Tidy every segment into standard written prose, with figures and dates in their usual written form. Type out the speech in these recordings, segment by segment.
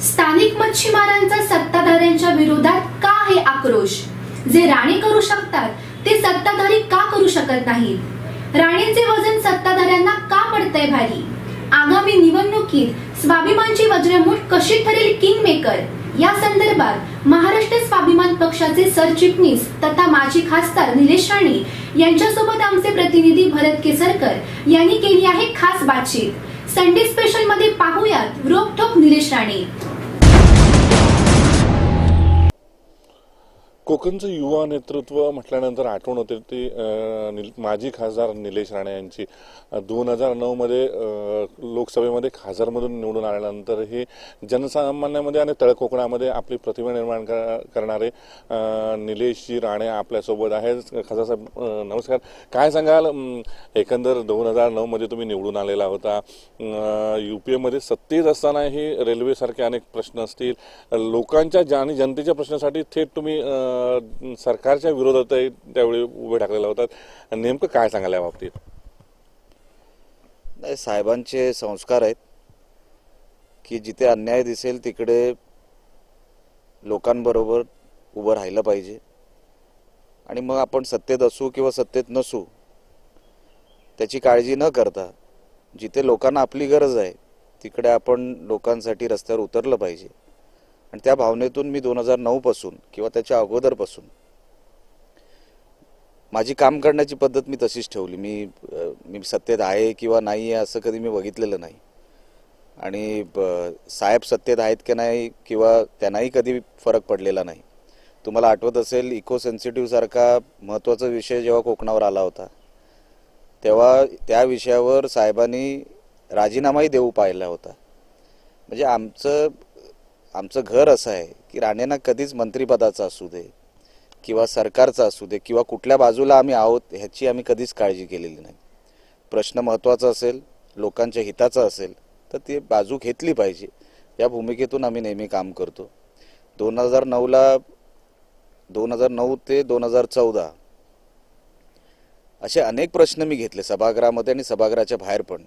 स्थानिक मच्छीमारांचा सत्ताधाऱ्यांच्या विरोधात का आहे आक्रोश? जे राणे करू शकतात ते सत्ताधारी का करू शकत नाहीत? राणेंचे वजन सत्ताधाऱ्यांना का पडतंय भारी? आगामी निवडणुकीत स्वाभिमानची वज्रमूठ कशी ठरेल किंग मेकर? या संदर्भात महाराष्ट्र स्वाभिमान पक्षाचे सरचिटणीस तथा माजी खासदार निलेश राणे यांच्यासोबत आमचे प्रतिनिधी भरत केसरकर यांनी केली आहे खास बातचीत. संडे स्पेशल मध्ये पाहूयात रोकठोक निलेश राणे. कोकणचं युवा नेतृत्व म्हटल्यानंतर आठवण होते ती माजी खासदार निलेश राणे यांची. 2009 मध्ये लोकसभेमध्ये खासदारमधून निवडून आल्यानंतर हे जनसामान्यामध्ये आणि तळकोकणामध्ये आपली प्रतिमा निर्माण करणारे निलेशजी राणे आपल्यासोबत आहेत. खासदार साहेब नमस्कार. काय सांगाल, एकंदर 2009 मध्ये तुम्ही निवडून आलेला होता. UPA सत्तेत असतानाही रेल्वेसारखे अनेक प्रश्न असतील, लोकांच्या आणि जनतेच्या प्रश्नासाठी थेट तुम्ही सरकारच्या विरोधात त्यावेळी उभे ठाकलेला होता. नेमकं काय सांगाल या बाबतीत? नाही, साहेबांचे संस्कार आहेत की जिथे अन्याय दिसेल तिकडे लोकांबरोबर उभं राहिलं पाहिजे. आणि मग आपण सत्तेत असू किंवा सत्तेत नसू त्याची काळजी न करता जिथे लोकांना आपली गरज आहे तिकडे आपण लोकांसाठी रस्त्यावर उतरलं पाहिजे. आणि त्या भावनेतून मी 2009 पासून किंवा त्याच्या अगोदरपासून माझी काम करण्याची पद्धत मी तशीच ठेवली. मी सत्तेत आहे किंवा नाही आहे असं कधी मी बघितलेलं नाही. आणि साहेब सत्तेत आहेत की नाही किंवा त्यांनाही कधी फरक पडलेला नाही. तुम्हाला आठवत असेल, इको सेन्सिटिव्ह सारखा महत्त्वाचा विषय जेव्हा कोकणावर आला होता तेव्हा त्या विषयावर साहेबांनी राजीनामाही देऊ पाहिला होता. म्हणजे आमचं घर असं आहे की राणेंना कधीच मंत्रिपदाचा असू दे किंवा सरकारचा असू दे किंवा कुठल्या बाजूला आम्ही आहोत ह्याची आम्ही कधीच काळजी केलेली नाही. प्रश्न महत्त्वाचा असेल, लोकांच्या हिताचा असेल तर ती बाजू घेतली पाहिजे या भूमिकेतून आम्ही नेहमी काम करतो. 2009 ते 2014 असे अनेक प्रश्न मी घेतले सभागृहामध्ये आणि सभागृहाच्या बाहेर पण.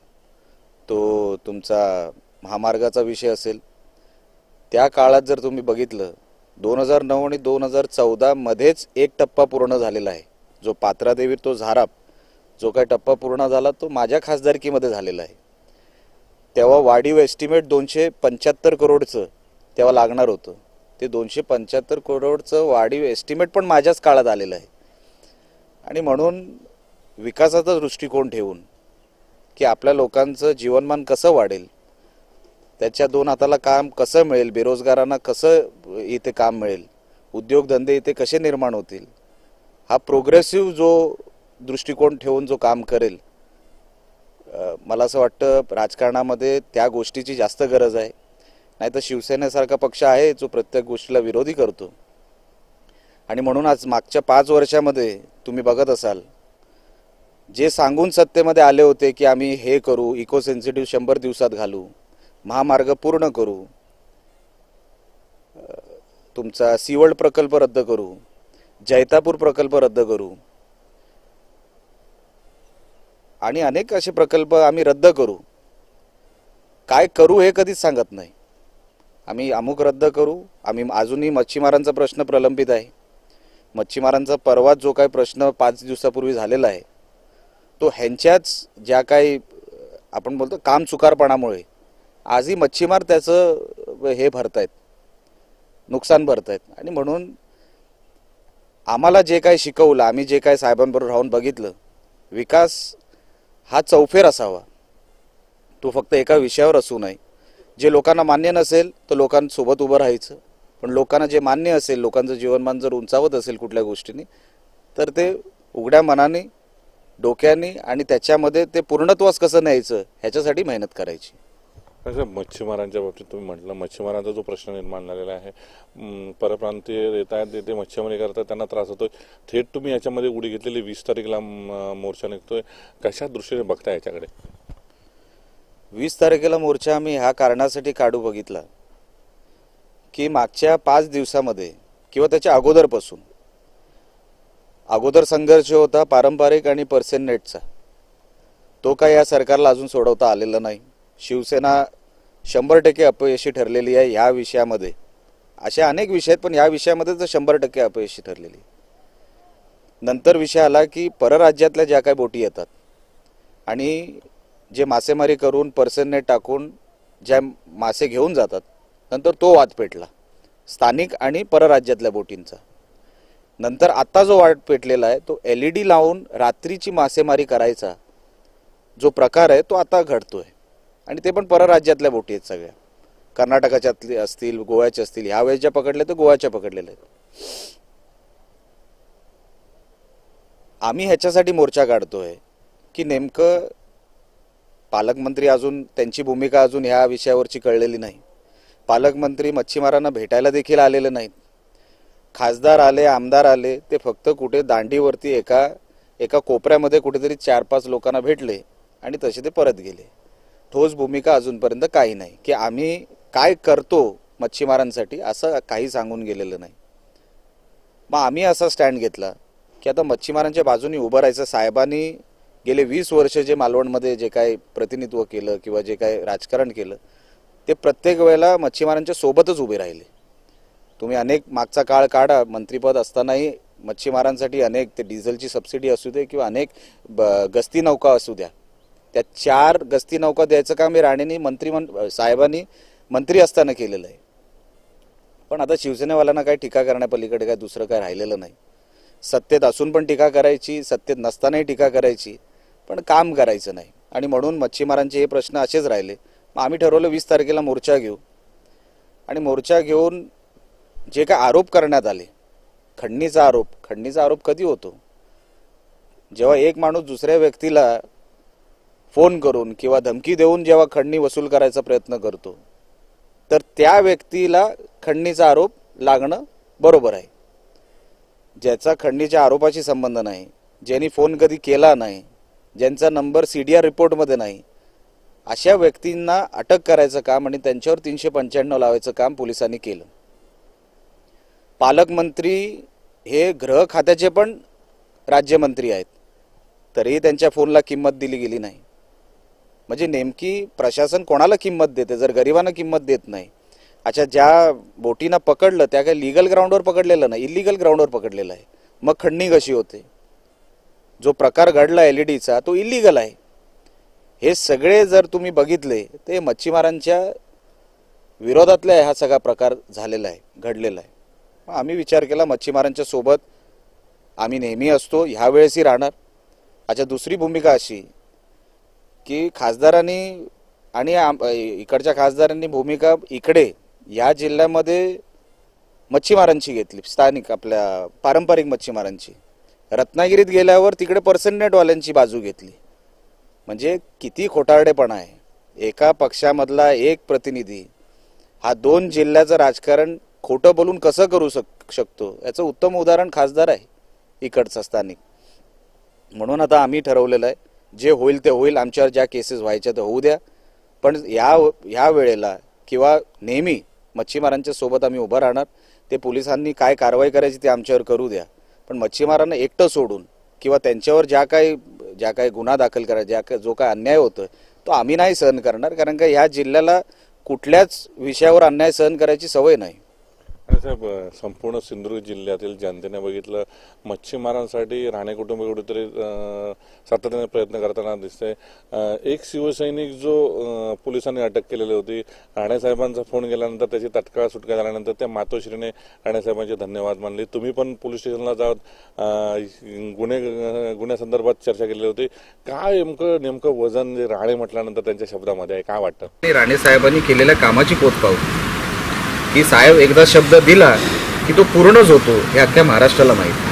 तो तुमचा महामार्गाचा विषय असेल, त्या काळात जर तुम्ही बघितलं 2009 आणि 2014 मध्येच एक टप्पा पूर्ण झालेला आहे. जो पात्रादेवी तो झाराप जो काही टप्पा पूर्ण झाला तो माझ्या खासदारकीमध्ये झालेला आहे. तेव्हा वाढीव एस्टिमेट 275 करोडचं तेव्हा लागणार होतं. ते 275 करोडचं वाढीव एस्टिमेट पण माझ्याच काळात आलेलं आहे. आणि म्हणून विकासाचा दृष्टिकोन ठेवून की आपल्या लोकांचं जीवनमान कसं वाढेल, त्याच्या दोन हाताला काम कसं मिळेल, बेरोजगारांना कसं इथे काम मिळेल, उद्योगधंदे इथे कसे निर्माण होतील, हा प्रोग्रेसिव्ह जो दृष्टिकोन ठेवून जो काम करेल, मला असं वाटतं राजकारणामध्ये त्या गोष्टीची जास्त गरज आहे. नाहीतर शिवसेनेसारखा पक्ष आहे जो प्रत्येक गोष्टीला विरोधी करतो. आणि म्हणून आज मागच्या 5 वर्षामध्ये तुम्ही बघत असाल, जे सांगून सत्तेमध्ये आले होते की आम्ही हे करू, इको सेन्सिटिव्ह 100 दिवसात घालू, महामार्ग पूर्ण करू, तुमचा सीवर्ल्ड प्रकल्प रद्द करू, जैतापूर प्रकल्प रद्द करू आणि अनेक असे प्रकल्प आम्ही रद्द करू. काय करू हे कधीच सांगत नाही. आम्ही अमुक रद्द करू. आम्ही अजूनही मच्छीमारांचा प्रश्न प्रलंबित आहे. मच्छीमारांचा परवा जो काही प्रश्न 5 दिवसापूर्वी झालेला आहे तो ह्यांच्याच ज्या काही आपण बोलतो काम चुकारपणामुळे आजही मच्छीमार त्याचं हे भरतायत, नुकसान भरतायत. आणि म्हणून आम्हाला जे काही शिकवलं, आम्ही जे काही साहेबांबरोबर राहून बघितलं, विकास हा चौफेर असावा. तो फक्त एका विषयावर असू नये. जे लोकांना मान्य नसेल तर लोकांसोबत उभं राहायचं, पण लोकांना जे मान्य असेल, लोकांचं जीवनमान जर उंचावत असेल कुठल्या गोष्टीने तर ते उघड्या मनाने, डोक्याने आणि त्याच्यामध्ये ते पूर्णत्वास कसं न्यायचं ह्याच्यासाठी मेहनत करायची. मच्छीमारांच्या बाबतीत तुम्ही म्हटलं, मच्छीमारांचा जो प्रश्न निर्माण झालेला आहे, परप्रांतीय येत आहेत तिथे मच्छीमारी करतात, त्यांना त्रास होतोय. थेट तुम्ही याच्यामध्ये उडी घेतलेली 20 तारीखला मोर्चा निघतोय, कशा दृष्टीने बघता याच्याकडे? 20 तारखेला मोर्चा आम्ही ह्या कारणासाठी काढू बघितला की मागच्या 5 दिवसामध्ये किंवा त्याच्या अगोदरपासून अगोदर संघर्ष होता पारंपरिक आणि पर्सेंट नेटचा. तो काही या सरकारला अजून सोडवता आलेला नाही. शिवसेना 100% अपयशी ठरलेली आहे ह्या विषयामध्ये. अशा अनेक विषय आहेत पण ह्या विषयामध्ये तर 100% अपयशी ठरलेली. नंतर विषय आला की परराज्यातल्या ज्या काही बोटी येतात आणि जे मासेमारी करून पर्सननेट टाकून ज्या मासे घेऊन जातात, नंतर तो वाद पेटला स्थानिक आणि परराज्यातल्या बोटींचा. नंतर आता जो वाद पेटलेला आहे तो LED लावून रात्रीची मासेमारी करायचा जो प्रकार आहे तो आता घडतोय आणि ते पण परराज्यातल्या बोटी आहेत सगळ्या. कर्नाटकाच्या असतील, गोव्याच्या असतील. ह्यावेळेस ज्या पकडल्या तर गोव्याच्या पकडलेल्या आहेत. आम्ही ह्याच्यासाठी मोर्चा काढतोय की नेमकं पालकमंत्री अजून त्यांची भूमिका अजून ह्या विषयावरची कळलेली नाही. पालकमंत्री मच्छीमारांना भेटायला देखील आलेले नाहीत. खासदार आले, आमदार आले, ते फक्त कुठे दांडीवरती एका कोपऱ्यामध्ये कुठेतरी 4-5 लोकांना भेटले आणि तसे ते परत गेले. ठोस भूमिका अजूनपर्यंत काही नाही की आम्ही काय करतो मच्छीमारांसाठी असं काही सांगून गेलेलं नाही. मग आम्ही असा स्टँड घेतला की आता मच्छीमारांच्या बाजूने उभं राहायचं. साहेबांनी गेले 20 वर्ष जे मालवणमध्ये जे काही प्रतिनिधित्व केलं किंवा जे काही राजकारण केलं ते प्रत्येक वेळेला मच्छीमारांच्या सोबतच उभे राहिले. तुम्ही अनेक मागचा काळ काढा, मंत्रिपद असतानाही मच्छीमारांसाठी अनेक ते डिझेलची सबसिडी असू दे किंवा अनेक गस्ती नौका असू द्या, त्या 4 गस्ती नौका द्यायचं काम हे राणेंनी साहेबांनी मंत्री असताना केलेलं आहे. पण आता शिवसेनेवाल्यांना काही टीका करण्यापलीकडे काय दुसरं काय राहिलेलं नाही. सत्तेत असून पण टीका करायची, सत्तेत नसतानाही टीका करायची, पण काम करायचं नाही. आणि म्हणून मच्छीमारांचे हे प्रश्न असेच राहिले. मग आम्ही ठरवलं 20 तारखेला मोर्चा घेऊ आणि मोर्चा घेऊन जे काय आरोप करण्यात आले, खंडणीचा आरोप कधी होतो? जेव्हा एक माणूस दुसऱ्या व्यक्तीला फोन करून किंवा धमकी देऊन जेव्हा खंडणी वसूल करायचा प्रयत्न करतो तर त्या व्यक्तीला खंडणीचा आरोप लागणं बरोबर आहे. ज्याचा खंडणीच्या आरोपाशी संबंध नाही, ज्यांनी फोन कधी केला नाही, ज्यांचा नंबर CDR रिपोर्टमध्ये नाही, अशा व्यक्तींना अटक करायचं काम आणि त्यांच्यावर 395 लावायचं काम पोलिसांनी केलं. पालकमंत्री हे गृह खात्याचे पण राज्यमंत्री आहेत, तरीही त्यांच्या फोनला किंमत दिली गेली नाही. म्हणजे नेमकी प्रशासन कोणाला किंमत देते जर गरिबांना किंमत देत नाही? अच्छा, ज्या बोटींना पकडलं त्या काही लीगल ग्राउंडवर पकडलेलं नाही, इलिगल ग्राउंडवर पकडलेलं आहे. मग खंडणी कशी होते? जो प्रकार घडला LEDचा तो इलिगल आहे. हे सगळे जर तुम्ही बघितले ते मच्छीमारांच्या विरोधातला हा सगळा प्रकार झालेला आहे, घडलेला आहे. आम्ही विचार केला मच्छीमारांच्या सोबत आम्ही नेहमी असतो, ह्या वेळेसही राहणार. अच्छा, दुसरी भूमिका अशी की खासदारांनी आणि इकडच्या खासदारांनी भूमिका इकडे या जिल्ह्यामध्ये मच्छीमारांची घेतली, स्थानिक आपल्या पारंपरिक मच्छीमारांची. रत्नागिरीत गेल्यावर तिकडे पर्सननेटवाल्यांची बाजू घेतली. म्हणजे किती खोटारडेपणा आहे. एका पक्षामधला एक प्रतिनिधी हा 2 जिल्ह्याचं राजकारण खोटं बोलून कसं करू शकतो याचं उत्तम उदाहरण खासदार आहे इकडचा स्थानिक. म्हणून आता आम्ही ठरवलेलं आहे जे होईल ते होईल, आमच्यावर ज्या केसेस व्हायच्या ते होऊ द्या, पण ह्या वेळेला किंवा नेहमी मच्छीमारांच्या सोबत आम्ही उभं राहणार. ते पोलिसांनी काय कारवाई करायची ते आमच्यावर करू द्या, पण मच्छीमारांना एकटं सोडून किंवा त्यांच्यावर ज्या काही गुन्हा दाखल करायचा, जो काय अन्याय होतोय तो आम्ही नाही सहन करणार. कारण का ह्या जिल्ह्याला कुठल्याच विषयावर अन्याय सहन करायची सवय नाही. साहेब, संपूर्ण सिंधुदुर्ग जिल्ह्यातील जनतेने बघितलं मच्छीमारांसाठी राणे कुटुंब कुठेतरी सातत्याने प्रयत्न करताना दिसतंय. एक शिवसैनिक जो पोलिसांनी अटक केलेली होती, राणेसाहेबांचा फोन गेल्यानंतर त्याची तात्काळ सुटका झाल्यानंतर त्या मातोश्रीने राणेसाहेबांचे धन्यवाद मानले. तुम्ही पण पोलीस स्टेशनला जाऊन गुन्ह्यासंदर्भात चर्चा केलेली होती. काय नेमकं वजन जे राणे म्हटल्यानंतर त्यांच्या शब्दामध्ये आहे, काय वाटतं? राणेसाहेबांनी केलेल्या कामाची पोत पाहू की साहेब एकदा शब्द दिला की तो पूर्णच होतो हे अख्ख्या महाराष्ट्राला माहिती.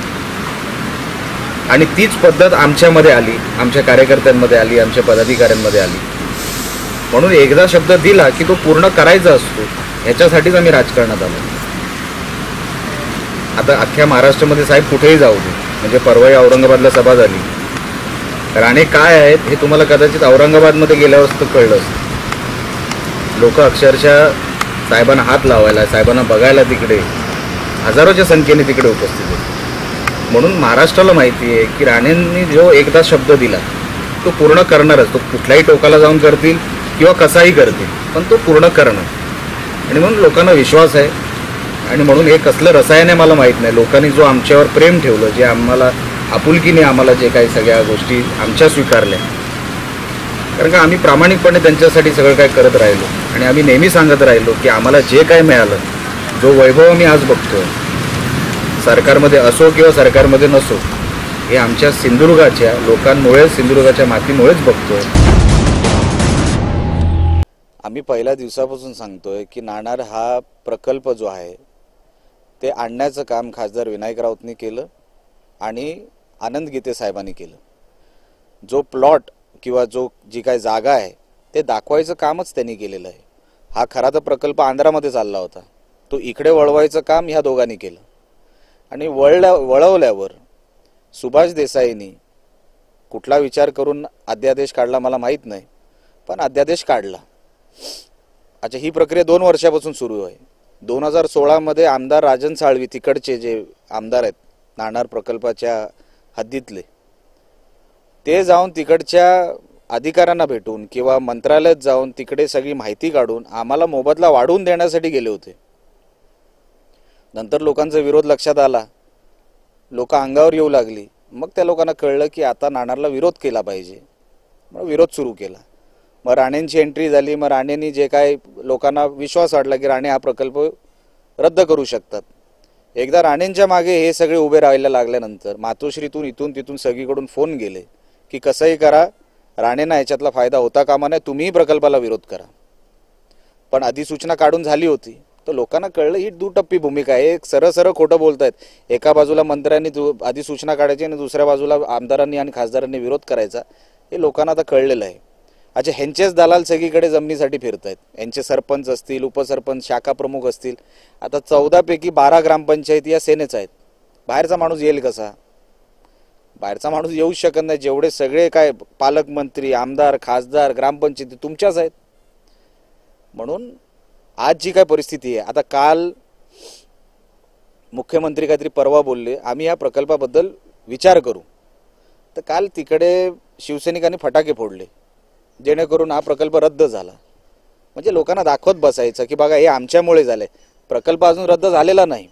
आणि तीच पद्धत आमच्यामध्ये आली, आमच्या कार्यकर्त्यांमध्ये आली, आमच्या पदाधिकाऱ्यांमध्ये आली. म्हणून एकदा शब्द दिला की तो पूर्ण करायचा असतो, ह्याच्यासाठीच आम्ही राजकारणात आलो. आता अख्ख्या महाराष्ट्रामध्ये साहेब कुठेही जाऊ दे, म्हणजे परवा औरंगाबादला सभा झाली. राणे काय आहेत हे तुम्हाला कदाचित औरंगाबादमध्ये गेल्यावर कळलं असतं. लोक अक्षरशः साहेबांना हात लावायला, साहेबांना बघायला तिकडे हजारोच्या संख्येने तिकडे उपस्थित होते. म्हणून महाराष्ट्राला माहिती आहे की राणेंनी जो एकदा शब्द दिला तो पूर्ण करणारच. तो कुठल्याही टोकाला जाऊन करतील किंवा कसाही करते, पण तो पूर्ण करणं. आणि म्हणून लोकांना विश्वास आहे. आणि म्हणून हे कसलं रसायन आहे मला माहीत नाही. लोकांनी जो आमच्यावर प्रेम ठेवलं, जे आम्हाला आपुलकीने आम्हाला जे काही सगळ्या गोष्टी आमच्या स्वीकारल्या, कारण का आम्ही प्रामाणिकपणे त्यांच्यासाठी सगळं काय करत राहिलो. आणि आम्ही नेहमी सांगत राहिलो की आम्हाला जे काय मिळालं, जो वैभव आम्ही आज बघतोय, सरकारमध्ये असो किंवा सरकारमध्ये नसो, हे आमच्या सिंधुदुर्गाच्या लोकांमुळे, सिंधुदुर्गाच्या मातीमुळेच बघतोय. आम्ही पहिल्या दिवसापासून सांगतोय की नाणार हा प्रकल्प जो आहे ते आणण्याचं काम खासदार विनायक राऊतनी केलं आणि आनंद गीते साहेबांनी केलं. जो प्लॉट किंवा जी काही जागा आहे ते दाखवायचं कामच त्यांनी केलेलं आहे. हा खरा तर प्रकल्प आंध्रामध्ये चालला होता, तो इकडे वळवायचं काम ह्या दोघांनी केलं. आणि वळवल्यावर सुभाष देसाईंनी कुठला विचार करून अध्यादेश काढला मला माहीत नाही, पण अध्यादेश काढला. अच्छा, ही प्रक्रिया 2 वर्षापासून सुरू आहे. 2016 मध्ये आमदार राजन साळवी, तिकडचे जे आमदार आहेत नाणार प्रकल्पाच्या हद्दीतले, ते जाऊन तिकडच्या अधिकाऱ्यांना भेटून किंवा मंत्रालयात जाऊन तिकडे सगळी माहिती काढून आम्हाला मोबदला वाढवून देण्यासाठी गेले होते. नंतर लोकांचा विरोध लक्षात आला, लोक अंगावर येऊ लागली. मग त्या लोकांना कळलं की आता नाणारला विरोध केला पाहिजे, मग विरोध सुरू केला. मग राणेंची एंट्री झाली. मग राणेंनी जे काय लोकांना विश्वास वाटला की राणे हा प्रकल्प रद्द करू शकतात. एकदा राणेंच्या मागे हे सगळे उभे राहायला लागल्यानंतर मातोश्रीतून इथून तिथून सगळीकडून फोन गेले की कसंही करा, राणेंना याच्यातला फायदा होता कामा नये, तुम्हीही प्रकल्पाला विरोध करा. पण अधिसूचना काढून झाली होती, तर लोकांना कळलं ही दुटप्पी भूमिका आहे. सरळ खोटं बोलतायत. एका बाजूला मंत्र्यांनी अधिसूचना काढायची आणि दुसऱ्या बाजूला आमदारांनी आणि खासदारांनी विरोध करायचा, हे लोकांना आता कळलेलं आहे. अच्छा, ह्यांचेच दलाल सगळीकडे जमिनीसाठी फिरतायत. यांचे सरपंच असतील, उपसरपंच, शाखा प्रमुख असतील. आता 14 पैकी 12 ग्रामपंचायती या सेनेच आहेत. बाहेरचा माणूस येईल कसा? बाहेरचा माणूस येऊच शकत नाही. जेवढे सगळे काय पालकमंत्री, आमदार, खासदार, ग्रामपंचायती तुमच्याच आहेत. म्हणून आज जी काय परिस्थिती आहे, आता काल मुख्यमंत्री काहीतरी परवा बोलले आम्ही या प्रकल्पाबद्दल विचार करू, तर काल तिकडे शिवसैनिकांनी फटाके फोडले जेणेकरून हा प्रकल्प रद्द झाला. म्हणजे लोकांना दाखवत बसायचं की बघा हे आमच्यामुळे झालंय. प्रकल्प अजून रद्द झालेला नाही,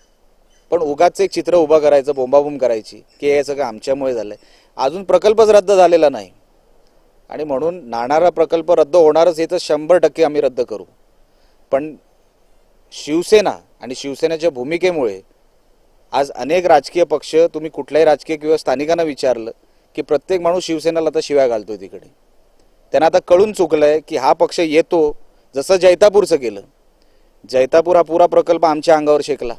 पण उगाच एक चित्र उभं करायचं, बोंबाबोंब करायची की हे सगळं आमच्यामुळे झालंय. अजून प्रकल्पच रद्द झालेला नाही. आणि म्हणून नाणारा प्रकल्प रद्द होणारच, हे तर 100% आम्ही रद्द करू. पण शिवसेना आणि शिवसेनेच्या भूमिकेमुळे आज अनेक राजकीय पक्ष, तुम्ही कुठल्याही राजकीय किंवा स्थानिकांना विचारलं की प्रत्येक माणूस शिवसेनेला आता शिव्या घालतोय तिकडे. त्यांना आता कळून चुकलंय की हा पक्ष येतो, जसं जैतापूरचं केलं. जैतापूर हा पुरा प्रकल्प आमच्या अंगावर शेकला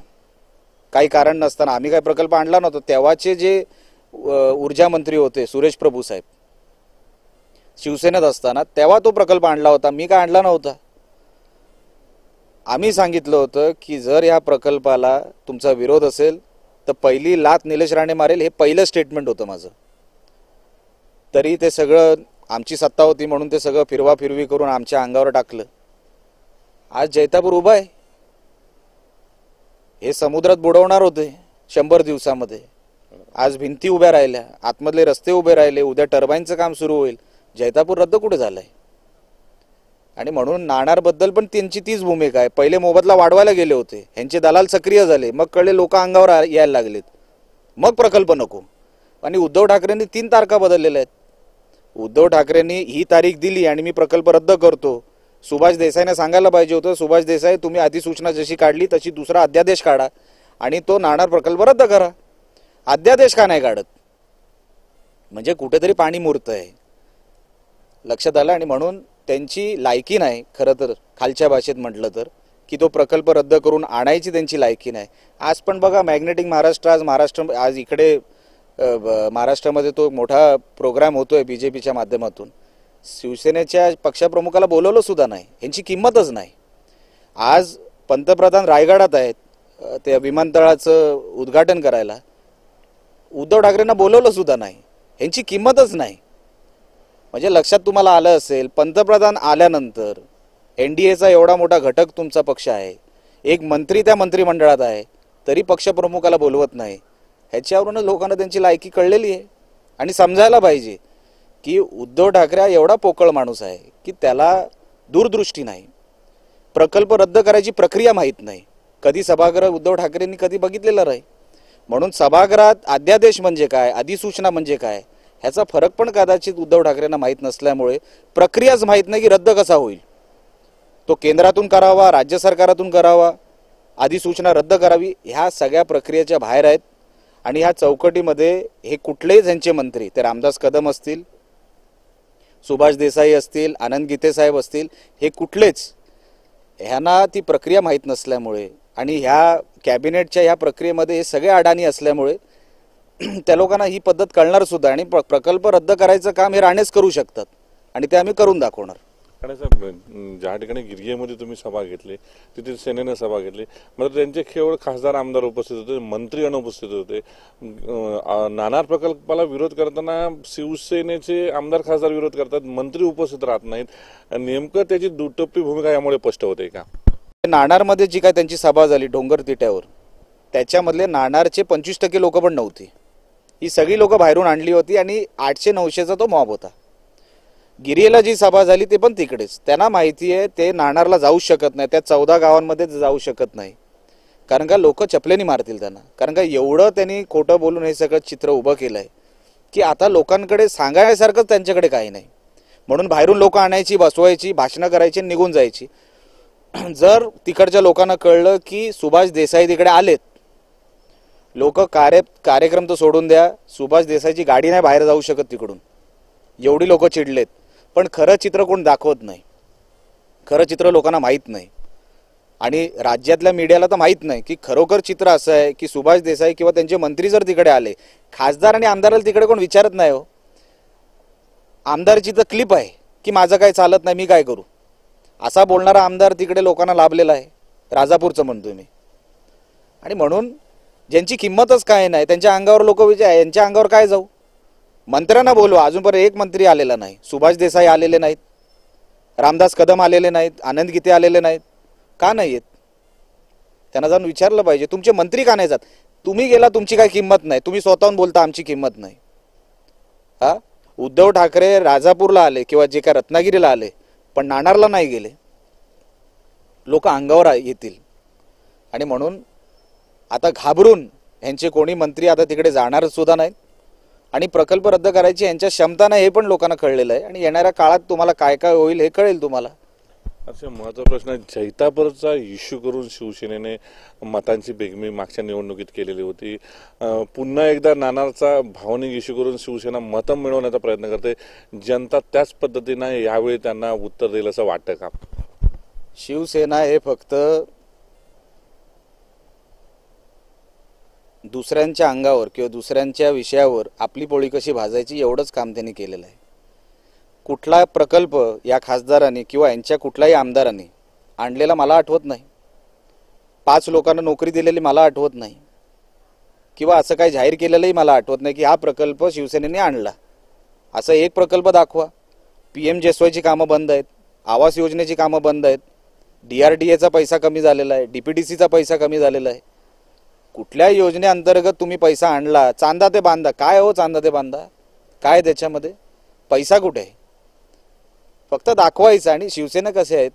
काही कारण नसताना. आम्ही काय प्रकल्प आणला नव्हता. तेव्हाचे जे ऊर्जा मंत्री होते सुरेश प्रभू साहेब, शिवसेनेत असताना तेव्हा तो प्रकल्प आणला होता. मी काय आणला नव्हता. आम्ही सांगितलं होतं की जर या प्रकल्पाला तुमचा विरोध असेल तर पहिली लात निलेश राणे मारेल, हे पहिलं स्टेटमेंट होतं माझं. तरी ते सगळं आमची सत्ता होती म्हणून ते सगळं फिरवाफिरवी करून आमच्या अंगावर टाकलं. आज जैतापूर उभा आहे. हे समुद्रात बुडवणार होते 100 दिवसामध्ये. आज भिंती उभ्या राहिल्या, आतमधले रस्ते उभे राहिले, उद्या टर्बाईनचं काम सुरू होईल. जैतापूर रद्द कुठे झालंय? आणि म्हणून नाणारबद्दल पण त्यांची तीच भूमिका आहे. पहिले मोबदला वाढवायला गेले होते, ह्यांचे दलाल सक्रिय झाले, मग कळले लोक अंगावर यायला लागलेत, मग प्रकल्प नको. आणि उद्धव ठाकरेंनी 3 तारखा बदललेल्या आहेत. उद्धव ठाकरेंनी ही तारीख दिली आणि मी प्रकल्प रद्द करतो. सुभाष देसाईने सांगायला पाहिजे होतं, सुभाष देसाई तुम्ही अधिसूचना जशी काढली तशी दुसरा अध्यादेश काढा आणि तो नाणार प्रकल्प रद्द करा. अध्यादेश का नाही काढत? म्हणजे कुठेतरी पाणी मुरत आहे, लक्षात आलं. आणि म्हणून त्यांची लायकी नाही, खरं तर खालच्या भाषेत म्हटलं तर, की तो प्रकल्प रद्द करून आणायची त्यांची लायकी नाही. आज पण बघा मॅग्नेटिक महाराष्ट्र, आज इकडे महाराष्ट्रामध्ये तो मोठा प्रोग्राम होतोय बीजेपीच्या माध्यमातून. शिवसेनेच्या पक्षप्रमुखाला बोलवलं सुद्धा नाही, यांची किंमतच नाही. आज पंतप्रधान रायगडात आहेत त्या विमानतळाचं उद्घाटन करायला, उद्धव ठाकरेंना बोलवलं सुद्धा नाही, यांची किंमतच नाही. म्हणजे लक्षात तुम्हाला आलं असेल, पंतप्रधान आल्यानंतर NDAचा एवढा मोठा घटक तुमचा पक्ष आहे, एक मंत्री त्या मंत्रिमंडळात आहे, तरी पक्षप्रमुखाला बोलवत नाही. ह्याच्यावरूनच लोकांना त्यांची लायकी कळलेली आहे. आणि समजायला पाहिजे की उद्धव ठाकरे हा एवढा पोकळ माणूस आहे की त्याला दूरदृष्टी नाही, प्रकल्प रद्द करायची प्रक्रिया माहीत नाही, कधी सभागृह उद्धव ठाकरेंनी कधी बघितलेलं नाही. म्हणून सभागृहात अध्यादेश म्हणजे काय, अधिसूचना म्हणजे काय, ह्याचा फरक पण कदाचित उद्धव ठाकरेंना माहीत नसल्यामुळे प्रक्रियाच माहीत नाही की रद्द कसा होईल. तो केंद्रातून करावा, राज्य सरकारातून करावा, अधिसूचना रद्द करावी, ह्या सगळ्या प्रक्रियेच्या बाहेर आहेत. आणि ह्या चौकटीमध्ये हे कुठलेही त्यांचे मंत्री, ते रामदास कदम असतील, सुभाष देसाई असतील, आनंद गीते साहेब असतील, हे कुठलेच ह्यांना ती प्रक्रिया माहीत नसल्यामुळे आणि ह्या कॅबिनेटच्या ह्या प्रक्रियेमध्ये हे सगळे अडाणी असल्यामुळे त्या लोकांना ही पद्धत कळणार सुद्धा. आणि प्रकल्प रद्द करायचं काम हे राणेच करू शकतात आणि ते आम्ही करून दाखवणार. आणि साहेब, ज्या ठिकाणी गिरगेमध्ये तुम्ही सभा घेतली तिथे सेनेनं सभा घेतली, मात्र त्यांचे केवळ खासदार आमदार उपस्थित होते, मंत्री अनुपस्थित होते. नाणार प्रकल्पाला विरोध करताना शिवसेनेचे आमदार खासदार विरोध करतात, मंत्री उपस्थित राहत नाहीत. नेमकं त्याची दुटप्पी भूमिका यामुळे स्पष्ट होते का? नाणारमध्ये जी काय त्यांची सभा झाली डोंगर तिट्यावर, त्याच्यामधले नाणारचे 25% लोक पण नव्हती. ही सगळी लोक बाहेरून आणली होती आणि 800-900चा तो मॉब होता. गिरीला जी सभा झाली ते पण तिकडेच. त्यांना माहिती आहे ते नाणारला जाऊ शकत नाही, त्या 14 गावांमध्ये जाऊ शकत नाही, कारण का लोक चपलेनी मारतील त्यांना. कारण का एवढं त्यांनी खोटं बोलून हे सगळं चित्र उभं केलंय की आता लोकांकडे सांगायसारखंच त्यांच्याकडे काही नाही. म्हणून बाहेरून लोक आणायची, बसवायची, भाषणं करायची, निघून जायची. जर तिकडच्या लोकांना कळलं की सुभाष देसाई तिकडे आलेत, लोक कार्यक्रम तर सोडून द्या, सुभाष देसाईची गाडी नाही बाहेर जाऊ शकत तिकडून, एवढी लोक चिडलेत. पण खरं चित्र कोण दाखवत नाही, खरं चित्र लोकांना माहीत नाही. आणि राज्यातल्या मीडियाला तर माहीत नाही की खरोखर चित्र असं आहे की सुभाष देसाई किंवा त्यांचे मंत्री जर तिकडे आले, खासदार आणि आमदाराला तिकडे कोण विचारत नाही हो. आमदारची तर क्लिप आहे की माझं काय चालत नाही, मी काय करू, असा बोलणारा आमदार तिकडे लोकांना लाभलेला आहे. राजापूरचं म्हणतोय मी. आणि म्हणून ज्यांची किंमतच काय नाही त्यांच्या अंगावर लोक विचार, यांच्या अंगावर काय जाऊ. मंत्र्यांना बोलवा, अजूनपर्यंत एक मंत्री आलेला नाही. सुभाष देसाई आलेले नाहीत, रामदास कदम आलेले नाहीत, आनंद गीते आलेले नाहीत. का नाही येत? त्यांना जाऊन विचारलं पाहिजे, तुमचे मंत्री का नाही जात? तुम्ही गेला, तुमची काय किंमत नाही, तुम्ही स्वतःहून बोलता आमची किंमत नाही. हा, उद्धव ठाकरे राजापूरला आले किंवा जे काय रत्नागिरीला आले, पण नाणारला नाही गेले. लोक अंगावर येतील. आणि म्हणून आता घाबरून यांचे कोणी मंत्री आता तिकडे जाणार सुद्धा नाहीत. आणि प्रकल्प रद्द करायची यांच्या क्षमता नाही हे पण लोकांना कळलेलं आहे. आणि येणाऱ्या काळात तुम्हाला काय काय होईल हे कळेल तुम्हाला. अच्छा, महत्त्वाचा प्रश्न आहे. जैतापूरचा इश्यू करून शिवसेनेने मतांची बेगमी मागच्या निवडणुकीत केलेली होती. पुन्हा एकदा नाणारचा भावनिक इश्यू करून शिवसेना मतं मिळवण्याचा प्रयत्न करते. जनता त्याच पद्धतीनं यावेळी त्यांना उत्तर देईल असं वाटतं का? शिवसेना हे फक्त दुसऱ्यांच्या अंगावर किंवा दुसऱ्यांच्या विषयावर आपली पोळी कशी भाजायची एवढंच काम त्यांनी केलेलं आहे. कुठला प्रकल्प या खासदारांनी किंवा यांच्या कुठल्याही आमदारांनी आणलेला मला आठवत नाही. 5 लोकांना नोकरी दिलेली मला आठवत नाही, किंवा असं काही जाहीर केलेलंही मला आठवत नाही की हा प्रकल्प शिवसेनेने आणला. असं एक प्रकल्प दाखवा. PM-JSYची कामं बंद आहेत, आवास योजनेची कामं बंद आहेत, DRDAचा पैसा कमी झालेला आहे, DPDCचा पैसा कमी झालेला आहे. कुठल्या योजनेअंतर्गत तुम्ही पैसा आणला? चांदा ते बांधा. काय हो चांदा ते बांधा? काय त्याच्यामध्ये पैसा कुठे आहे? फक्त दाखवायचं. आणि शिवसेना कसे आहेत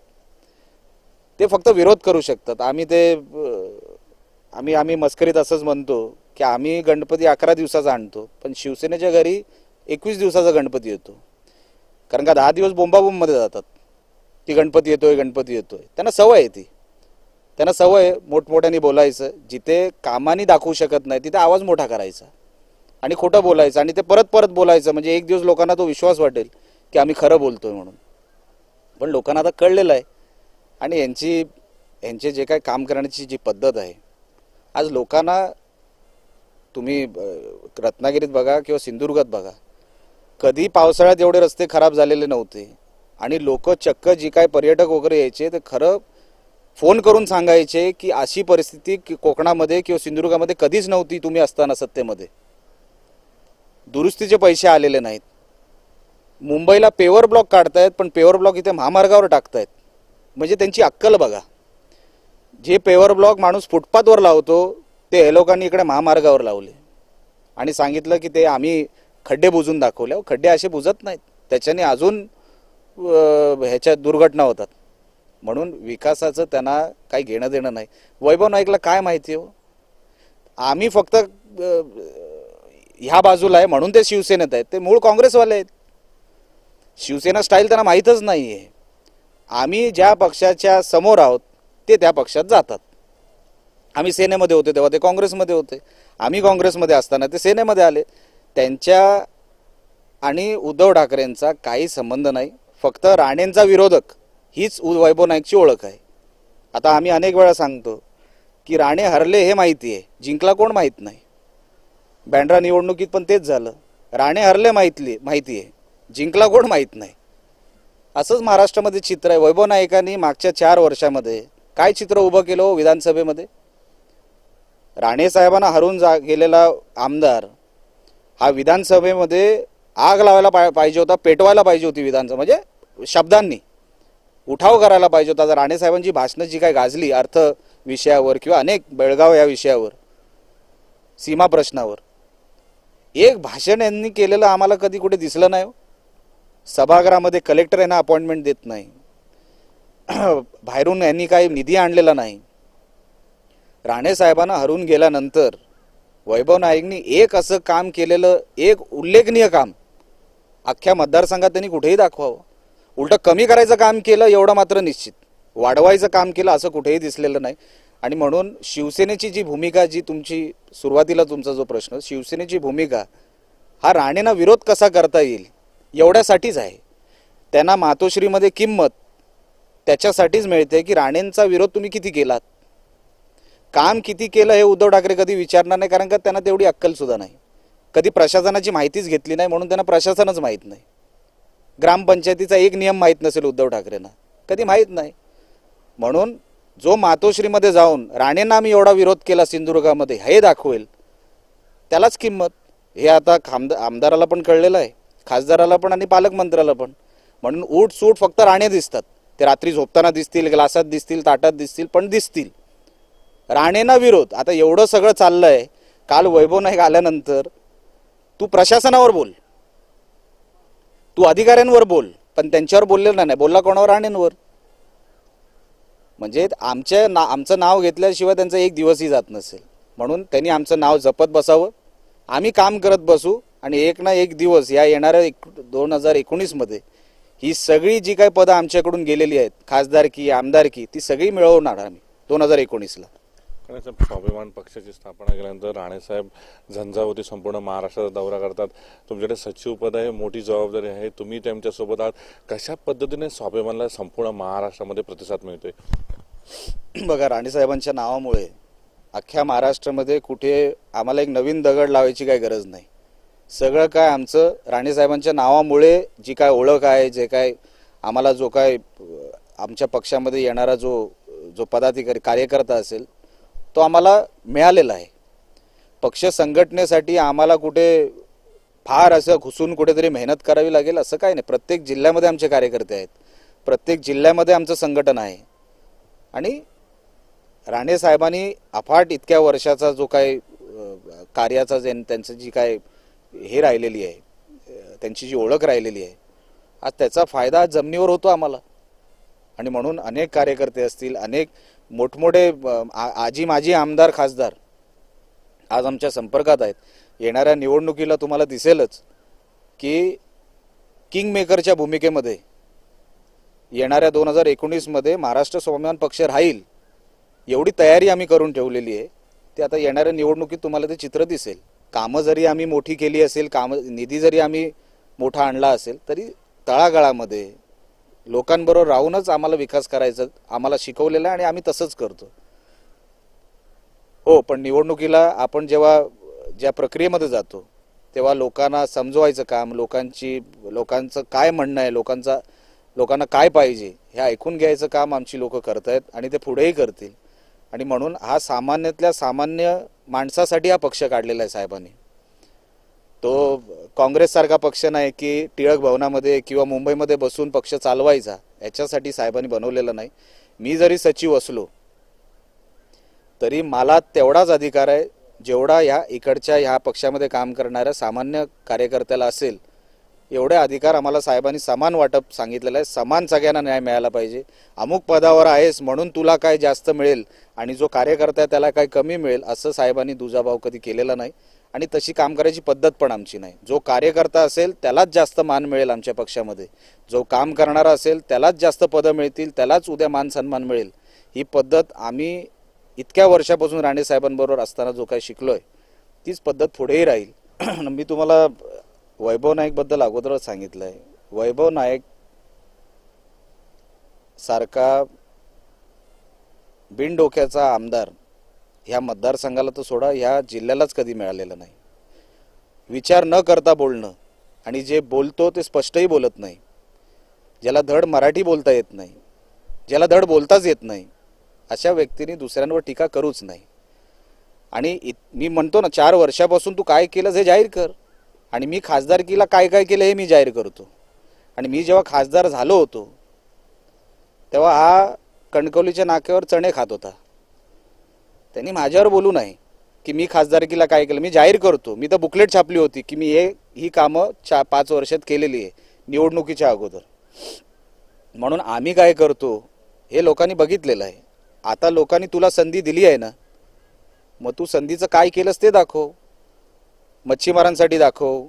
ते फक्त विरोध करू शकतात. आम्ही मस्करीत असंच म्हणतो की आम्ही गणपती 11 दिवसाचा आणतो, पण शिवसेनेच्या घरी 21 दिवसाचा गणपती येतो. कारण का 10 दिवस बोंबाबोंबमध्ये जातात की गणपती येतोय, गणपती येतोय. त्यांना सवय आहे ती. त्यांना सवय मोठमोठ्याने बोलायचं. जिथे कामानी दाखवू शकत नाही तिथे आवाज मोठा करायचा आणि खोटं बोलायचं आणि ते परत परत बोलायचं. म्हणजे एक दिवस लोकांना तो विश्वास वाटेल की आम्ही खरं बोलतोय म्हणून. पण लोकांना आता कळलेलं आहे. आणि यांचे जे काय काम करण्याची जी पद्धत आहे, आज लोकांना तुम्ही रत्नागिरीत बघा किंवा सिंधुदुर्गात बघा, कधी पावसाळ्यात एवढे रस्ते खराब झालेले नव्हते. आणि लोक चक्क जी काय पर्यटक वगैरे यायचे ते खरं फोन करून सांगायचे की अशी परिस्थिती कोकणामध्ये किंवा सिंधुदुर्गामध्ये कधीच नव्हती तुम्ही असताना सत्तेमध्ये. दुरुस्तीचे पैसे आलेले नाहीत. मुंबईला पेवर ब्लॉक काढतायत, पण पेवर ब्लॉक इथे महामार्गावर टाकतायत. म्हणजे त्यांची अक्कल बघा. जे पेवर ब्लॉक माणूस फुटपाथवर लावतो ते हे लोकांनी इकडे महामार्गावर लावले आणि सांगितलं की ते आम्ही खड्डे बुजून दाखवले. खड्डे असे बुजत नाहीत. त्याच्याने अजून ह्याच्या दुर्घटना होतात. म्हणून विकासाचं त्यांना काही घेणं देणं नाही. वैभव नाईकला काय माहिती हो? आम्ही फक्त ह्या बाजूला आहे म्हणून ते शिवसेनेत आहेत. ते मूळ काँग्रेसवाले आहेत. शिवसेना स्टाईल त्यांना माहीतच नाही आहे. आम्ही ज्या पक्षाच्या समोर आहोत ते त्या पक्षात जातात. आम्ही सेनेमध्ये होते तेव्हा ते काँग्रेसमध्ये होते. आम्ही काँग्रेसमध्ये असताना ते सेनेमध्ये आले. त्यांच्या आणि उद्धव ठाकरेंचा काही संबंध नाही. फक्त राणेंचा विरोधक हीच वैभव नाईकची ओळख आहे. आता आम्ही अनेक वेळा सांगतो की राणे हरले हे माहिती आहे, जिंकला कोण माहीत नाही. बँड्रा निवडणुकीत पण तेच झालं. राणे हरले माहिती आहे, जिंकला कोण माहीत नाही. असंच महाराष्ट्रामध्ये चित्र आहे. वैभव नाईकांनी मागच्या 4 वर्षामध्ये काय चित्र उभं केलं हो विधानसभेमध्ये? राणे साहेबांना हरून गेलेला आमदार हा विधानसभेमध्ये आग लावायला पाहिजे होता, पेटवायला पाहिजे होती विधानसभा, म्हणजे शब्दांनी उठाव करायला पाहिजे होता. तर राणे साहेबांची भाषणं जी काय गाजली अर्थ विषयावर किंवा अनेक बेळगाव या विषयावर, सीमा प्रश्नावर, एक भाषण यांनी केलेलं आम्हाला कधी कुठे दिसलं नाही. सभागृहामध्ये कलेक्टर यांना अपॉइंटमेंट देत नाही. बाहेरून यांनी काही निधी आणलेला नाही. राणे साहेबांना हरून गेल्यानंतर वैभव नाईकनी एक असं काम केलेलं, एक उल्लेखनीय काम अख्ख्या मतदारसंघात त्यांनी कुठेही दाखवावं. उलट कमी करायचं काम केलं एवढं मात्र निश्चित. वाढवायचं काम केलं असं कुठेही दिसलेलं नाही. आणि म्हणून शिवसेनेची जी भूमिका, जी तुमची सुरुवातीला तुमचा जो प्रश्न, शिवसेनेची भूमिका हा राणेंना विरोध कसा करता येईल एवढ्यासाठीच आहे. त्यांना मातोश्रीमध्ये किंमत त्याच्यासाठीच मिळते की राणेंचा विरोध तुम्ही किती केलात, काम किती केलं हे उद्धव ठाकरे कधी विचारणार नाही. कारण का त्यांना तेवढी अक्कल सुद्धा नाही. कधी प्रशासनाची माहितीच घेतली नाही म्हणून त्यांना प्रशासनच माहीत नाही. ग्रामपंचायतीचा एक नियम माहीत नसेल उद्धव ठाकरेंना, कधी माहीत नाही. म्हणून जो मातोश्रीमध्ये जाऊन राणेंना आम्ही एवढा विरोध केला सिंधुदुर्गामध्ये हे दाखवेल, त्यालाच किंमत. हे आता आमदाराला पण कळलेलं आहे, खासदाराला पण आणि पालकमंत्र्याला पण. म्हणून उठ सूट फक्त राणे दिसतात. ते रात्री झोपताना दिसतील, ग्लासात दिसतील, ताटात दिसतील, पण दिसतील. राणेंना विरोध. आता एवढं सगळं चाललंय. काल वैभव नाईक आल्यानंतर तू प्रशासनावर बोल, तू अधिकाऱ्यांवर बोल, पण त्यांच्यावर बोललेला नाही. बोलला कोणावर? राणेंवर. म्हणजे आमचं नाव घेतल्याशिवाय त्यांचा एक दिवसही जात नसेल. म्हणून त्यांनी आमचं नाव जपत बसावं. आम्ही काम करत बसू आणि एक ना एक दिवस या येणाऱ्या 2019 मध्ये ही सगळी जी काही पदं आमच्याकडून गेलेली आहेत, खासदारकी, आमदारकी, ती सगळी मिळवणार आम्ही 2019ला. स्वाभिमान पक्षाची स्थापना केल्यानंतर राणेसाहेब झंझावती संपूर्ण महाराष्ट्राचा दौरा करतात. तुमच्याकडे सचिव पद आहे, मोठी जबाबदारी आहे, तुम्ही त्यांच्यासोबत आहात. कशा पद्धतीने स्वाभिमानला संपूर्ण महाराष्ट्रामध्ये प्रतिसाद मिळतोय? बघा, राणेसाहेबांच्या नावामुळे अख्ख्या महाराष्ट्रामध्ये कुठे आम्हाला एक नवीन दगड लावायची काही गरज नाही. सगळं काय आमचं राणेसाहेबांच्या नावामुळे जी काय ओळख आहे, जे काय आम्हाला जो काय आमच्या पक्षामध्ये येणारा जो पदाधिकारी कार्यकर्ता असेल तो आम्हाला मिळालेला आहे. पक्ष संघटनेसाठी आम्हाला कुठे फार असं घुसून कुठेतरी मेहनत करावी लागेल असं काही नाही. प्रत्येक जिल्ह्यामध्ये आमचे कार्यकर्ते आहेत, प्रत्येक जिल्ह्यामध्ये आमचं संघटन आहे. आणि राणे साहेबांनी अफाट इतक्या वर्षाचा जो काय कार्याचा त्यांचं जी काय हे राहिलेली आहे, त्यांची जी ओळख राहिलेली आहे, आज त्याचा फायदा जमिनीवर होतो आम्हाला. आणि म्हणून अनेक कार्यकर्ते असतील, अनेक मोठमोठे आजी माजी आमदार खासदार आज आमच्या संपर्कात आहेत. येणाऱ्या निवडणुकीला तुम्हाला दिसेलच की किंग मेकरच्या भूमिकेमध्ये येणाऱ्या 2019 मध्ये महाराष्ट्र स्वाभिमान पक्ष राहील एवढी तयारी आम्ही करून ठेवलेली आहे. ते आता येणाऱ्या निवडणुकीत तुम्हाला ते चित्र दिसेल. कामं जरी आम्ही मोठी केली असेल, निधी जरी आम्ही मोठा आणला असेल, तरी तळागाळामध्ये लोकांबरोबर राहूनच आम्हाला विकास करायचा आम्हाला शिकवलेला आहे आणि आम्ही तसंच करतो. हो, पण निवडणुकीला आपण जेव्हा ज्या प्रक्रियेमध्ये जातो तेव्हा लोकांना समजवायचं काम, लोकांचं काय म्हणणं आहे, लोकांना काय पाहिजे हे ऐकून घ्यायचं काम आमची लोक करतायत आणि ते पुढेही करतील. आणि म्हणून हा सामान्यातल्या सामान्य माणसासाठी हा पक्ष काढलेला आहे साहेबांनी. तो काँग्रेससारखा पक्ष नाही की टिळक भवनामध्ये किंवा मुंबईमध्ये बसून पक्ष चालवायचा, याच्यासाठी साहेबांनी बनवलेला नाही. मी जरी सचिव असलो तरी मला तेवढाच अधिकार आहे जेवढा ह्या इकडच्या ह्या पक्षामध्ये काम करणाऱ्या सामान्य कार्यकर्त्याला असेल. एवढे अधिकार आम्हाला साहेबांनी समान वाटप सांगितलेलं आहे. समान सगळ्यांना न्याय मिळाला पाहिजे. अमुक पदावर आहेस म्हणून तुला काय जास्त मिळेल आणि जो कार्यकर्ता आहे त्याला काय कमी मिळेल असं साहेबांनी दुजाभाव कधी केलेला नाही आणि तशी काम करायची पद्धत पण आमची नाही. जो कार्यकर्ता असेल त्यालाच जास्त मान मिळेल आमच्या पक्षामध्ये, जो काम करणारा असेल त्यालाच जास्त पदं मिळतील, त्यालाच उद्या मान सन्मान मिळेल. ही पद्धत आम्ही इतक्या वर्षापासून राणे साहेबांबरोबर असताना जो काही शिकलोय तीच पद्धत पुढेही राहील. मी तुम्हाला वैभव नाईक बद्दल अगोदरच सांगितलंय. वैभव नाईक सारखा बिनडोक्याचा आमदार ह्या मतदारसंघाला तर सोडा, ह्या जिल्ह्यालाच कधी मिळालेलं नाही. विचार न करता बोलणं आणि जे बोलतो ते स्पष्टही बोलत नाही, ज्याला धड मराठी बोलता येत नाही, ज्याला धड बोलताच येत नाही, अशा व्यक्तीने दुसऱ्यांवर टीका करूच नाही. आणि मी म्हणतो ना 4 वर्षापासून तू काय केलंस हे जाहीर कर. आणि मी खासदारकीला काय काय केलं हे मी जाहीर करतो. आणि मी जेव्हा खासदार झालो होतो तेव्हा हा कणकवलीच्या नाक्यावर चणे खात होता. त्यांनी माझ्यावर बोलू नये की मी खासदारकीला काय केलं. मी जाहीर करतो. मी तर बुकलेट छापली होती की मी ही कामं 5 वर्षात केलेली आहे निवडणुकीच्या अगोदर. म्हणून आम्ही काय करतो हे लोकांनी बघितलेलं आहे. आता लोकांनी तुला संधी दिली आहे ना, मग तू संधीचं काय केलंस ते दाखव. मच्छीमारांसाठी दाखव,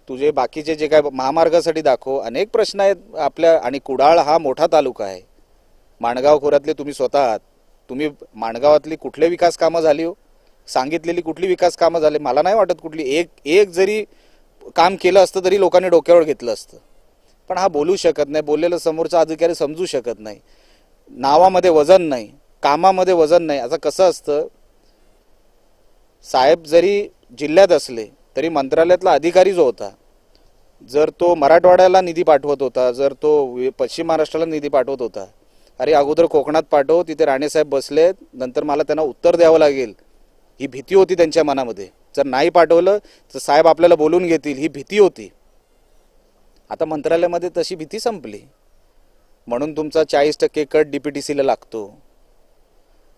तुझे बाकीचे जे काय महामार्गासाठी दाखव. अनेक प्रश्न आहेत आपल्या. आणि कुडाळ हा मोठा तालुका आहे. माणगाव खोऱ्यातले तुम्ही स्वतः आहात. तुम्ही माणगावातली कुठले विकास कामं झाली हो, सांगितलेली कुठली विकास कामं झाले? मला नाही वाटत कुठली एक जरी काम केलं असतं तरी लोकांनी डोक्यावर घेतलं असतं. पण हा बोलू शकत नाही. बोललेलं समोरचा अधिकारी समजू शकत नाही. नावामध्ये वजन नाही, कामामध्ये वजन नाही. असं कसं असतं, साहेब जरी जिल्ह्यात असले तरी मंत्रालयातला अधिकारी जो होता, जर तो मराठवाड्याला निधी पाठवत होता, जर तो पश्चिम महाराष्ट्राला निधी पाठवत होता, अरे अगोदर कोकणात पाठव, तिथे राणेसाहेब बसलेत, नंतर मला त्यांना उत्तर द्यावं लागेल, ही भीती होती त्यांच्या मनामध्ये. जर नाही पाठवलं तर साहेब आपल्याला बोलून घेतील, ही भीती होती. आता मंत्रालयामध्ये तशी भीती संपली. म्हणून तुमचा 40% कट DPTCला लागतो.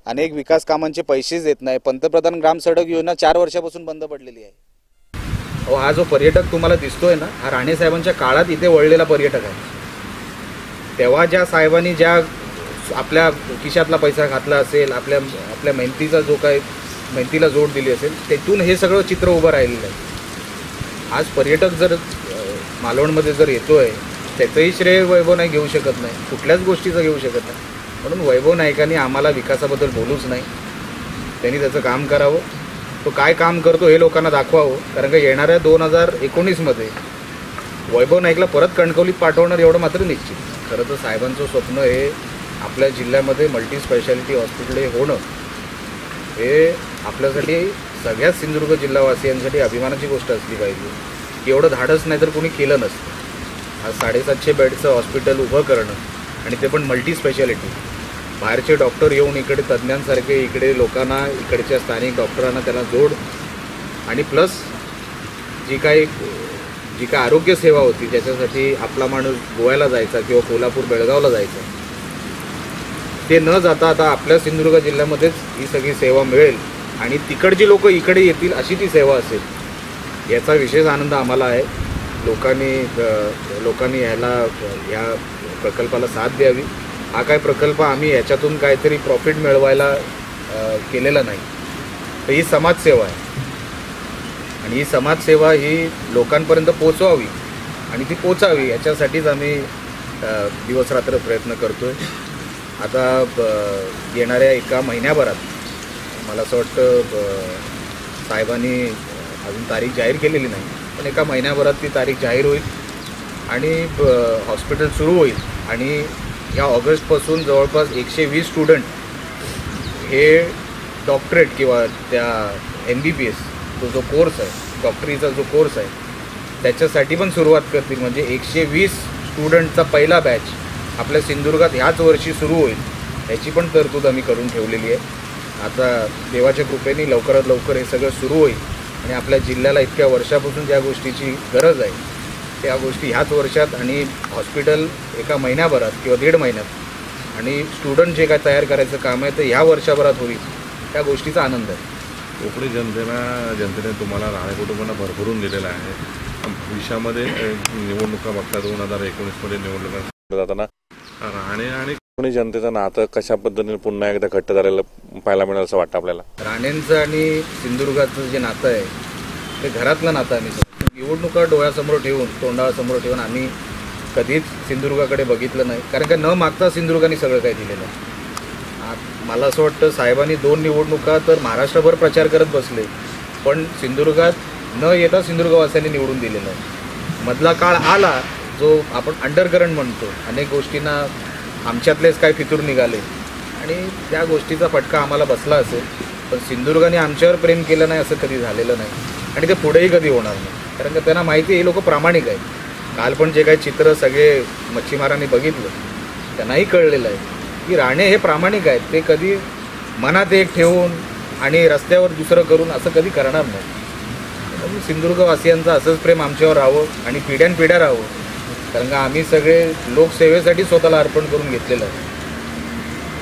अनेक विकास कामांचे पैसेच देत नाही. पंतप्रधान ग्राम सडक योजना 4 वर्षापासून बंद पडलेली आहे. हा जो पर्यटक तुम्हाला दिसतोय ना, हा राणे साहेबांच्या काळात इथे वळलेला पर्यटक आहे. तेव्हा ज्या साहेबांनी ज्या आपल्या खिशातला पैसा घातला असेल, आपल्या मेहनतीचा जो काही मेहनतीला जोड दिली असेल, त्यातून हे सगळं चित्र उभं राहिलेलं आहे. आज पर्यटक जर मालवणमध्ये जर येतोय, त्याचंही श्रेय वैभव नाईक घेऊ शकत नाही, कुठल्याच गोष्टीचं घेऊ शकत नाही. म्हणून वैभव नाईकांनी आम्हाला विकासाबद्दल बोलूच नाही. त्यांनी त्याचं काम करावं. तो काय काम करतो हे लोकांना दाखवावं. कारण का येणाऱ्या 2019मध्ये वैभव नाईकला परत कणकवलीत पाठवणार एवढं मात्र निश्चित. खरं तर साहेबांचं स्वप्न हे आपल्या जिल्ह्यामध्ये मल्टी स्पेशालिटी हॉस्पिटल हे होणं, हे आपल्यासाठी सगळ्याच सिंधुदुर्ग जिल्हावासियांसाठी अभिमानाची गोष्ट असली पाहिजे. की एवढं धाडस नाही तर कोणी केलं नसतं. आज 750 बेडचं हॉस्पिटल उभं करणं, आणि ते पण मल्टी स्पेशालिटी. बाहेरचे डॉक्टर येऊन इकडे तज्ज्ञांसारखे इकडे लोकांना, इकडच्या स्थानिक डॉक्टरांना त्याला जोड, आणि प्लस जी काय आरोग्य सेवा होती ज्याच्यासाठी आपला माणूस गोव्याला जायचा किंवा कोल्हापूर बेळगावला जायचा, ते न जाता आता आपल्या सिंधुदुर्ग जिल्ह्यामध्येच ही सगळी सेवा मिळेल आणि तिकडची लोक इकडे येतील अशी ती सेवा असेल. याचा विशेष आनंद आम्हाला आहे. लोकांनी या प्रकल्पाला साथ द्यावी. हा काय प्रकल्प आम्ही याच्यातून काहीतरी प्रॉफिट मिळवायला केलेला नाही, तर ही समाजसेवा आहे. आणि ही समाजसेवा ही लोकांपर्यंत पोचवावी आणि ती पोचावी याच्यासाठीच आम्ही दिवसरात्र प्रयत्न करतो आहे. आता येणाऱ्या 1 महिन्याभरात मला असं वाटतं साहेबांनी अजून तारीख जाहीर केलेली नाही, पण 1 महिन्याभरात ती तारीख जाहीर होईल आणि हॉस्पिटल सुरू होईल. आणि या ऑगस्टपासून जवळपास 120 स्टुडंट हे डॉक्टरेट किंवा त्या MBBS तो जो कोर्स आहे, डॉक्टरीचा जो कोर्स आहे त्याच्यासाठी पण सुरुवात करतील. म्हणजे 120 स्टुडंटचा पहिला बॅच आपल्या सिंधुदुर्गात ह्याच वर्षी सुरू होईल, याची पण तरतूद आम्ही करून ठेवलेली आहे. आता देवाच्या कृपेने लवकरात लवकर हे सगळं सुरू होईल आणि आपल्या जिल्ह्याला इतक्या वर्षापासून ज्या गोष्टीची गरज आहे त्या गोष्टी ह्याच वर्षात, आणि हॉस्पिटल 1 महिन्याभरात किंवा 1.5 महिन्यात, आणि स्टुडंट जे काय तयार करायचं काम आहे ते ह्या वर्षाभरात होईल. त्या गोष्टीचा आनंद आहे. कोकणी जनतेने तुम्हाला राणे कुटुंबांना भरभरून दिलेला आहे. भविष्यामध्ये निवडणुका बघता 2019मध्ये निवडणुका जाताना राणे आणि कोकणी जनतेचं नातं कशा पद्धतीने पुन्हा एकदा घट्ट झालेलं पाहायला मिळेल असं वाटतं आपल्याला? राणेंचं आणि सिंधुदुर्गाचं जे नातं आहे ते घरातलं नातं आहे. आम्ही निवडणुका डोळ्यासमोर ठेवून तोंडासमोर ठेवून आम्ही कधीच सिंधुदुर्गाकडे बघितलं नाही, कारण का न मागता सिंधुदुर्गाने सगळं काही दिलेलं आहे. मला असं वाटतं साहेबांनी 2 निवडणुका तर महाराष्ट्रभर प्रचार करत बसले, पण सिंधुदुर्गात न येता सिंधुदुर्गवासियांनी निवडून दिलेलं आहे. मधला काळ आला जो आपण अंडरकरंट म्हणतो, अनेक गोष्टींना आमच्यातलेच काय फितूर निघाले आणि त्या गोष्टीचा फटका आम्हाला बसला असेल, पण सिंधुदुर्गाने आमच्यावर प्रेम केलं नाही असं कधी झालेलं नाही आणि ते पुढेही कधी होणार नाही, कारण का त्यांना माहिती आहे हे लोक प्रामाणिक आहेत. काल पण जे काही चित्र सगळे मच्छीमारांनी बघितलं त्यांनाही कळलेलं आहे की राणे हे प्रामाणिक आहेत. ते कधी मनात एक ठेवून आणि रस्त्यावर दुसरं करून असं कधी करणार नाही. त्यामुळे सिंधुदुर्गवासियांचं असंच प्रेम आमच्यावर राहावं आणि पिढ्यानपिढ्या राहावं, कारण का आम्ही सगळे लोकसेवेसाठी स्वतःला अर्पण करून घेतलेलं आहे.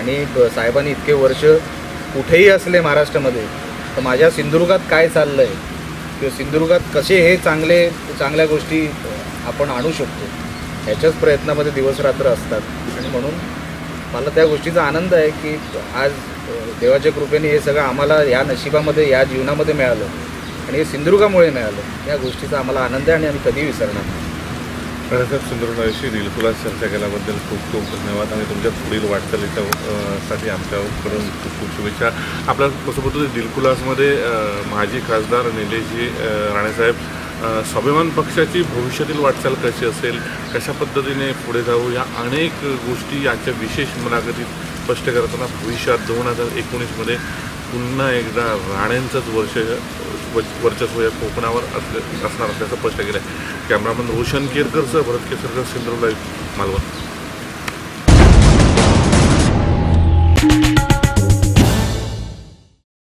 आणि साहेबांनी इतके वर्ष कुठेही असले महाराष्ट्रामध्ये तर माझ्या सिंधुदुर्गात काय चाललं आहे किंवा सिंधुदुर्गात कसे हे चांगल्या गोष्टी आपण आणू शकतो ह्याच्याच प्रयत्नामध्ये दिवसरात्र असतात. आणि म्हणून मला त्या गोष्टीचा आनंद आहे की आज देवाच्या कृपेने हे सगळं आम्हाला या नशिबामध्ये या जीवनामध्ये मिळालं आणि हे सिंधुदुर्गामुळे मिळालं. या गोष्टीचा आम्हाला आनंद आहे आणि आम्ही कधीही विसरणार नाही. खरंच सिंधुदुर्गाशी दिलखुलास चर्चा केल्याबद्दल खूप खूप धन्यवाद आणि तुमच्या पुढील वाटचालीसाठी आमच्याकडून खूप खूप शुभेच्छा. आपल्यासोबत दिलखुलासमध्ये माजी खासदार निलेशजी राणेसाहेब, स्वाभिमान पक्षाची भविष्यातील वाटचाल कशी असेल, कशा पद्धतीने पुढे जाऊ, या अनेक गोष्टी यांच्या विशेष मुलाखतीत स्पष्ट करताना भविष्यात 2019मध्ये पुन्हा एकदा राणेंचंच वर्चस्व या कोकणावर असणार असल्याचं स्पष्ट केलं आहे. कॅमेरामन रोशन केरकरसह भरत केसरकर, सिंधुदुर्ग लाईव्ह, मालवण.